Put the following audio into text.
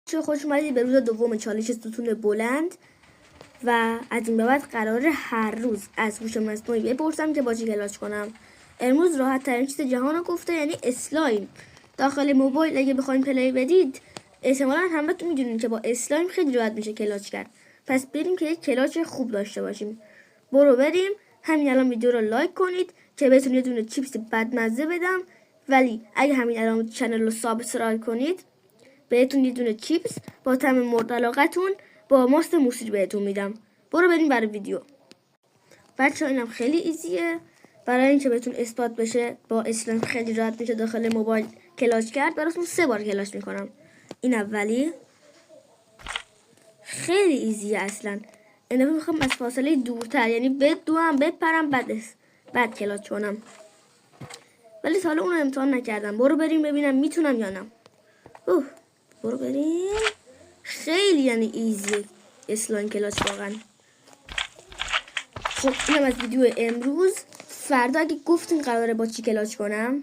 چه خوش اومدید به روز دوم چالش ستون بلند و از این به بعد قراره هر روز از هوش مصنوعی بپرسم که با چی کلاش کنم. امروز راحت ترین چیز جهان رو گفته، یعنی اسلایم. داخل موبایل اگه بخواید پلی بدید احتمالاً همتون میدونین که با اسلایم خیلی راحت میشه کلاش کرد. پس بریم که یک کلاش خوب داشته باشیم. بریم همین الان ویدیو رو لایک کنید که بهتون یه دونه چیپس بدمزه بدم، ولی اگه همین الان چنل رو سابسکرایب کنید بهتون یه دونه چیپس با طعم مورد علاقتون با ماست موسیقی بهتون میدم. بریم برای ویدیو. بچه‌ها اینم خیلی ایزیه. برای اینکه بهتون اثبات بشه با اسلایم خیلی راحت میشه داخل موبایل کلاش کرد، براتون 3 بار کلاش میکنم. این اولی خیلی ایزیه اصلا. این دفعه میخوام از فاصله دورتر، یعنی بدوام بپرم بعد کلاش کنم، ولی تا حالا اونو امتحان نکردم. بریم ببینم میتونم یا نه. بریم. خیلی یعنی ایزی اسلایم کلاش واقعا. خب اینم از ویدیو امروز. فردا اگه گفتین قراره با چی کلاش کنم